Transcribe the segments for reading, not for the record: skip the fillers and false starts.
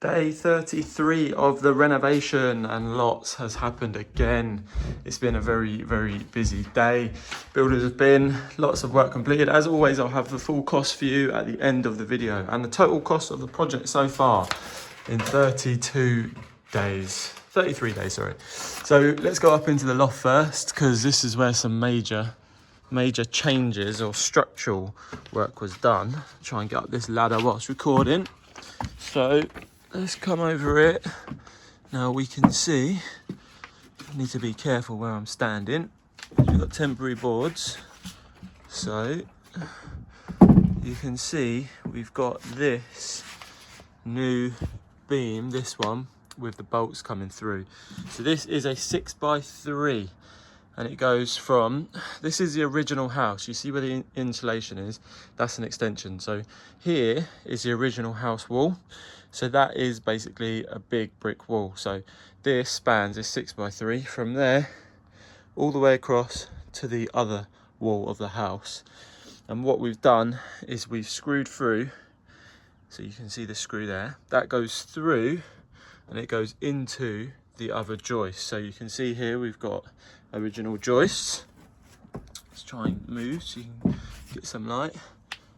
Day 33 of the renovation, and lots has happened again. It's been a very, very busy day. Builders have been, lots of work completed. As always, I'll have the full cost for you at the end of the video and the total cost of the project so far in 33 days, sorry. So let's go up into the loft first, because this is where some major changes or structural work was done. Try and get up this ladder whilst recording. So let's come over it. Now we can see, I need to be careful where I'm standing. We've got temporary boards. So you can see we've got this new beam, this one, with the bolts coming through. So this is a 6x3. And it goes from, this is the original house. You see where the insulation is? That's an extension. So here is the original house wall. So that is basically a big brick wall. So this spans this 6x3 from there all the way across to the other wall of the house. And what we've done is we've screwed through. So you can see the screw there. That goes through and it goes into the other joist. So you can see here we've got original joists. Let's try and move so you can get some light.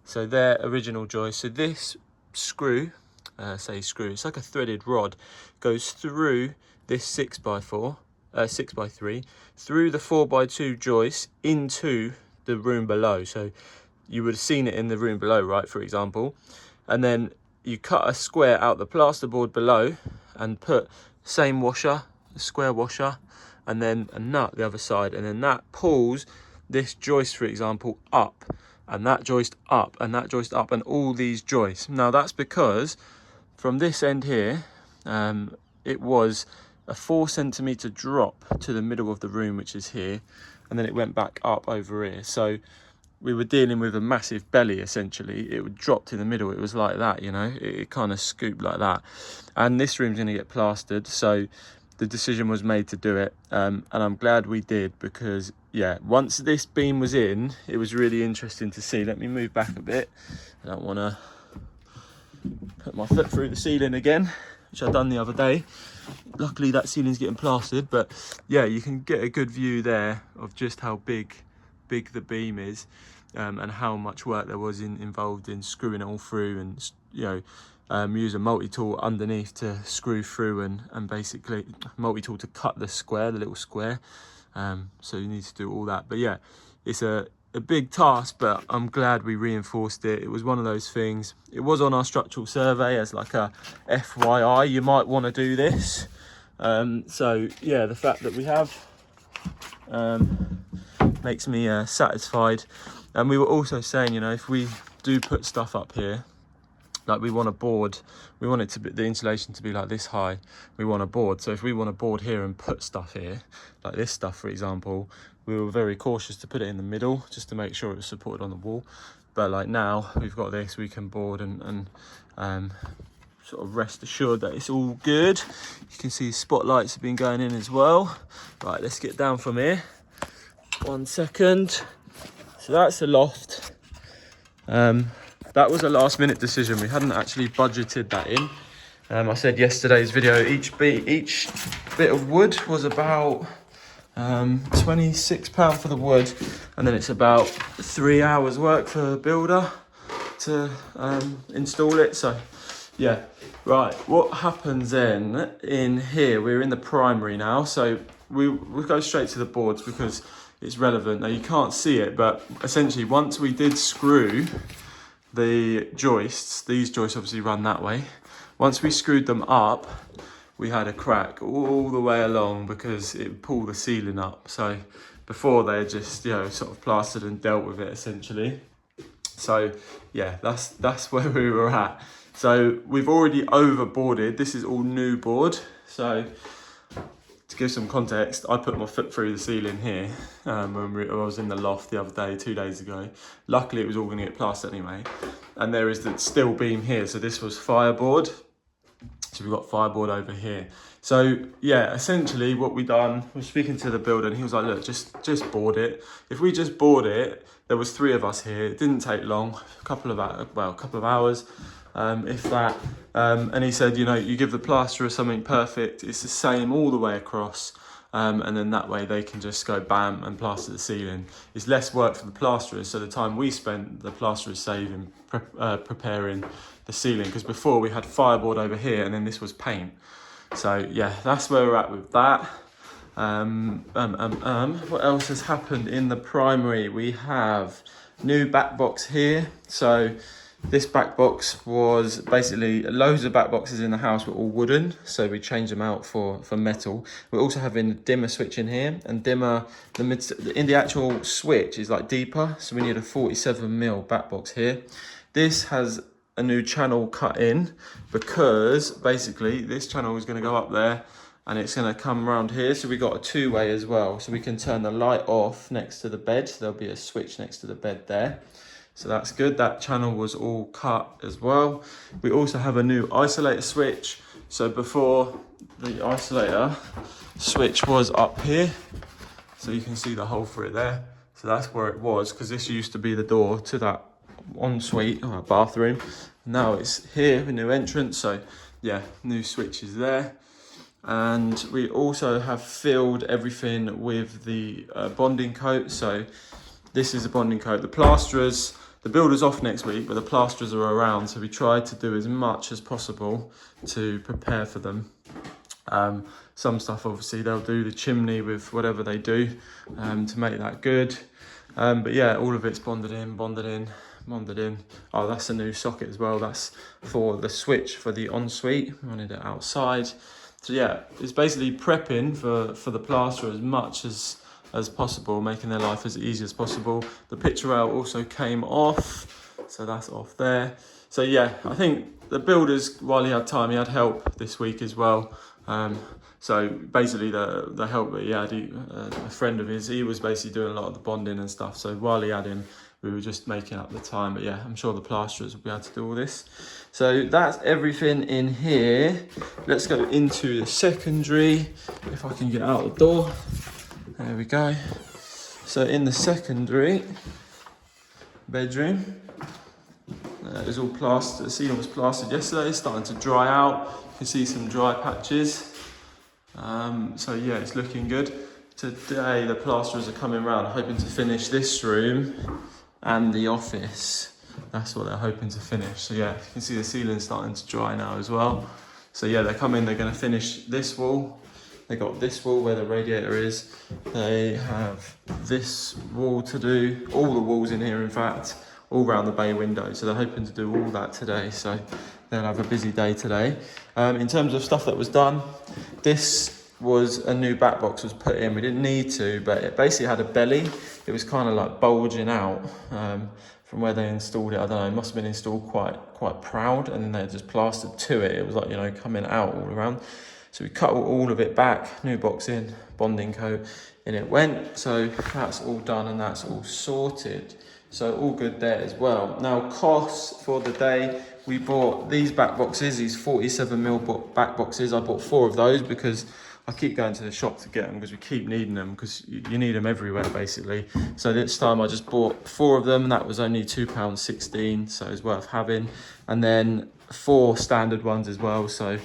So they're original joists. So this screw, it's like a threaded rod, goes through this 6x3, through the 4x2 joist into the room below. So you would have seen it in the room below, right, for example. And then you cut a square out the plasterboard below and put same washer, a square washer, and then a nut the other side, and then that pulls this joist, for example, up, and that joist up, and that joist up, and all these joists. Now that's because from this end here, it was a 4 centimeter drop to the middle of the room, which is here, and then it went back up over here. So we were dealing with a massive belly, essentially. It would drop to the middle. It was like that, you know, it kind of scooped like that. And this room's going to get plastered, so the decision was made to do it, and I'm glad we did, because yeah, once this beam was in, it was really interesting to see. Let me move back a bit. I don't want to put my foot through the ceiling again, which I done the other day. Luckily that ceiling's getting plastered, but yeah, you can get a good view there of just how big the beam is, and how much work there was involved in screwing it all through, and you know, use a multi-tool underneath to screw through, and basically multi-tool to cut the square, the little square. So you need to do all that. But yeah, it's a big task, but I'm glad we reinforced it. It was one of those things. It was on our structural survey as like a FYI, you might want to do this. So yeah, the fact that we have makes me satisfied. And we were also saying, you know, if we do put stuff up here, like we want a board, we want it to be, the insulation to be like this high, we want a board. So if we want a board here and put stuff here, like this stuff, for example, we were very cautious to put it in the middle, just to make sure it was supported on the wall. But like now we've got this, we can board and sort of rest assured that it's all good. You can see spotlights have been going in as well. Right, let's get down from here. 1 second. So that's the loft. That was a last minute decision. We hadn't actually budgeted that in. I said yesterday's video, each bit of wood was about £26 for the wood, and then it's about 3 hours work for the builder to install it. So yeah, right, what happens then in here, we're in the primary now, so we go straight to the boards because it's relevant. Now you can't see it, but essentially once we did screw the joists, these joists obviously run that way. Once we screwed them up, we had a crack all the way along because it would pull the ceiling up. So before they just, you know, sort of plastered and dealt with it essentially. So yeah, that's where we were at. So we've already overboarded. This is all new board. So to give some context, I put my foot through the ceiling here when I was in the loft the other day, 2 days ago. Luckily, it was all going to get plastered anyway. And there is the steel beam here. So this was fireboard. So we've got fireboard over here. So yeah, essentially what we done was speaking to the builder, and he was like, look, just board it. If we just board it, there was 3 of us here. It didn't take long, a couple of hours. if that. And he said, you know, you give the plasterer something perfect, it's the same all the way across. And then that way they can just go bam and plaster the ceiling. It's less work for the plasterers, so the time we spent, the plasterers saving preparing the ceiling, because before we had fireboard over here and then this was paint. So yeah, that's where we're at with that. What else has happened in the primary? We have new back box here. So this back box was basically loads of back boxes in the house were all wooden, so we changed them out for metal. We're also having a dimmer switch in here, and dimmer in the actual switch is like deeper, so we need a 47mm back box here. This has a new channel cut in because basically this channel is going to go up there and it's going to come around here, so we got a two-way as well, so we can turn the light off next to the bed. So there'll be a switch next to the bed there. So that's good. That channel was all cut as well. We also have a new isolator switch. So before, the isolator switch was up here. So you can see the hole for it there. So that's where it was, because this used to be the door to that ensuite or bathroom. Now it's here, a new entrance. So yeah, new switches there. And we also have filled everything with the bonding coat. So this is a bonding coat. The plasterers, the builder's off next week, but the plasterers are around, so we tried to do as much as possible to prepare for them. Some stuff, obviously, they'll do the chimney with whatever they do to make that good. But yeah, all of it's bonded in. Oh, that's a new socket as well. That's for the switch for the ensuite. We wanted it outside. So yeah, it's basically prepping for the plasterer as much as possible, making their life as easy as possible. The picture rail also came off, so that's off there. So yeah, I think the builders, while he had time, he had help this week as well. So basically the help that he had, a friend of his, he was basically doing a lot of the bonding and stuff. So while he had him, we were just making up the time. But yeah, I'm sure the plasterers will be able to do all this. So that's everything in here. Let's go into the secondary, if I can get out the door. There we go. So in the secondary bedroom, it was all plastered. The ceiling was plastered yesterday. It's starting to dry out. You can see some dry patches. So yeah, it's looking good. Today the plasterers are coming around, hoping to finish this room and the office. That's what they're hoping to finish. So yeah, you can see the ceiling starting to dry now as well. So yeah, they're coming. They're going to finish this wall. They got this wall where the radiator is. They have this wall to do, all the walls in here, in fact, all around the bay window. So they're hoping to do all that today. So they'll have a busy day today. In terms of stuff that was done, this was a new back box was put in. We didn't need to, but it basically had a belly. It was kind of like bulging out from where they installed it. I don't know, it must have been installed quite proud, and then they just plastered to it. It was like, you know, coming out all around. So we cut all of it back, new box in, bonding coat, and it went. So that's all done and that's all sorted. So all good there as well. Now costs for the day, we bought these back boxes, these 47mm back boxes. I bought 4 of those because I keep going to the shop to get them, because we keep needing them, because you need them everywhere basically. So this time I just bought 4 of them, and that was only £2.16, so it's worth having. And then 4 standard ones as well. So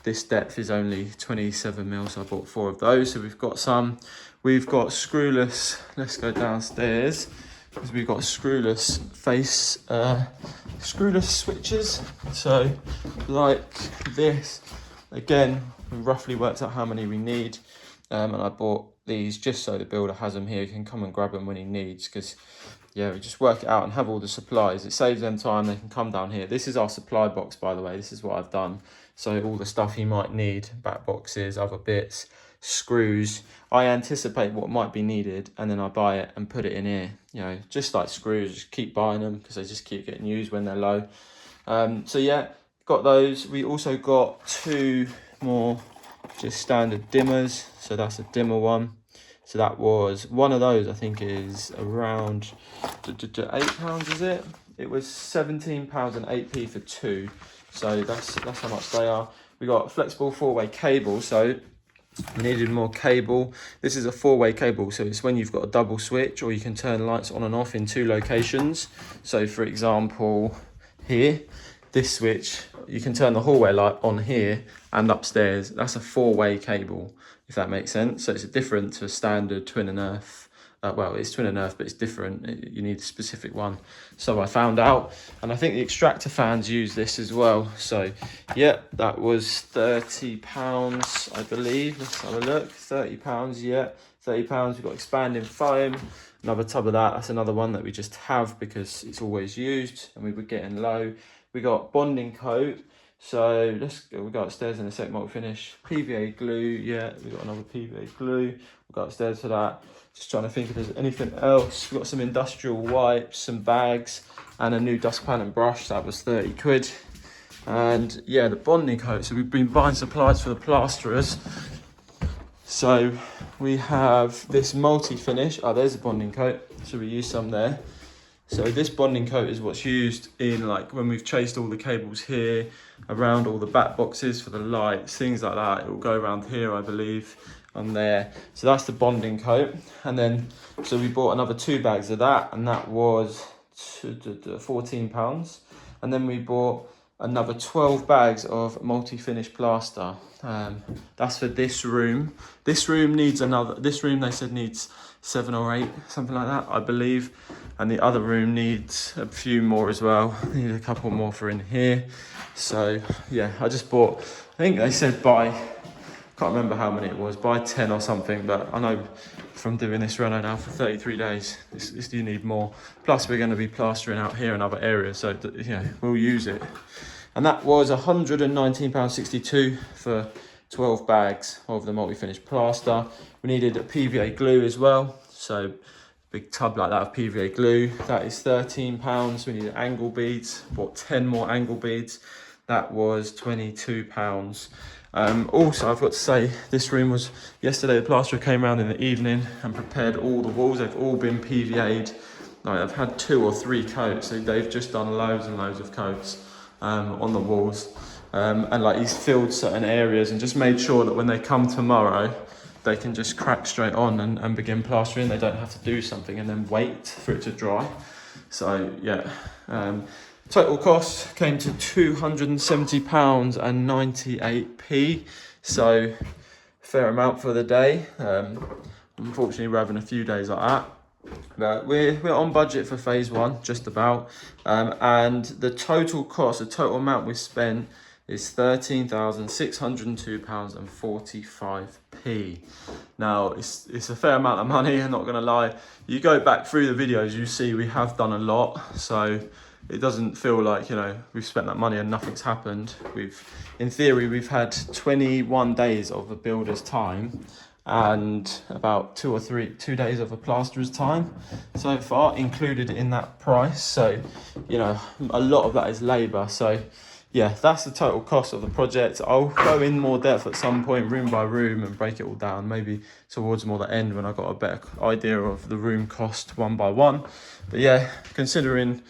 this depth is only 27mm, so I bought 4 of those. So we've got some. We've got screwless. Let's go downstairs, because we've got screwless screwless switches. So like this, again, we roughly worked out how many we need, and I bought these just so the builder has them here. He can come and grab them when he needs, because yeah, we just work it out and have all the supplies. It saves them time. They can come down here. This is our supply box, by the way. This is what I've done. So all the stuff he might need, back boxes, other bits, screws. I anticipate what might be needed, and then I buy it and put it in here. You know, just like screws, just keep buying them because they just keep getting used when they're low. So yeah, got those. We also got 2 more just standard dimmers. So that's a dimmer one. So that was one of those, I think is around £8, is it? It was £17 and 8p for 2. So that's how much they are. We got flexible 4-way cable, so we needed more cable. This is a 4-way cable, so it's when you've got a double switch, or you can turn lights on and off in 2 locations. So for example, here, this switch, you can turn the hallway light on here and upstairs. That's a 4-way cable, if that makes sense. So it's different to a standard twin and earth. Well, it's twin and earth, but it's different. You need a specific one. So I found out, and I think the extractor fans use this as well. So yeah, that was £30, I believe. Let's have a look. £30, yeah, £30. We've got expanding foam, another tub of that. That's another one that we just have because it's always used, and we were getting low. We got bonding coat. So we'll go upstairs in a sec. Multi-finish PVA glue. Yeah, we got another PVA glue. We'll go upstairs for that. Just trying to think if there's anything else. We've got some industrial wipes, some bags, and a new dustpan and brush. That was 30 quid. And yeah, the bonding coat. So we've been buying supplies for the plasterers. So we have this multi-finish. Oh, there's a bonding coat. So we use some there. So this bonding coat is what's used in, like, when we've chased all the cables here, around all the back boxes for the lights, things like that. It will go around here, I believe, on there. So that's the bonding coat. And then, so we bought another 2 bags of that, and that was £14. And then we bought another 12 bags of multi-finish plaster. That's for this room. This room needs this room they said needs 7 or 8, something like that, I believe. And the other room needs a few more as well. Need a couple more for in here. So yeah, I just bought, I think they said can't remember how many it was, buy 10 or something, but I know from doing this run now for 33 days, this you need more. Plus we're going to be plastering out here in other areas, so yeah, we'll use it. And that was £119.62 for 12 bags of the multi-finish plaster. We needed a PVA glue as well, so big tub like that of PVA glue. That is £13. We needed angle beads, bought 10 more angle beads. That was £22. Also, I've got to say, this room was, yesterday the plasterer came around in the evening and prepared all the walls. They've all been PVA'd. Like, I've had 2 or 3 coats, so they've just done loads and loads of coats on the walls. And like, he's filled certain areas and just made sure that when they come tomorrow, they can just crack straight on and begin plastering. They don't have to do something and then wait for it to dry. So yeah, total cost came to £270.98. So fair amount for the day. Unfortunately, we're having a few days like that. But we're on budget for phase 1, just about. And the total cost, the total amount we spent is £13,602.45. Now, it's a fair amount of money, I'm not gonna lie. You go back through the videos, you see we have done a lot. So it doesn't feel like, you know, we've spent that money and nothing's happened. In theory, we've had 21 days of a builder's time and about 2 days of a plasterer's time so far included in that price. So, you know, a lot of that is labour. So yeah, that's the total cost of the project. I'll go in more depth at some point, room by room, and break it all down, maybe towards more the end when I've got a better idea of the room cost one by one. But yeah, considering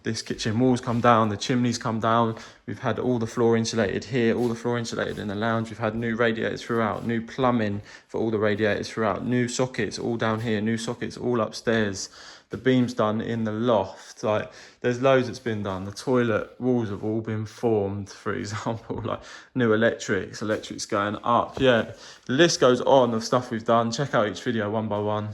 this kitchen walls come down, the chimneys come down, we've had all the floor insulated here, all the floor insulated in the lounge, we've had new radiators throughout, new plumbing for all the radiators throughout, new sockets all down here, new sockets all upstairs, the beams done in the loft, like there's loads that's been done. The toilet walls have all been formed, for example, like new electrics going up. Yeah, the list goes on of stuff we've done. Check out each video one by one.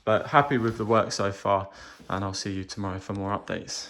But happy with the work so far, and I'll see you tomorrow for more updates.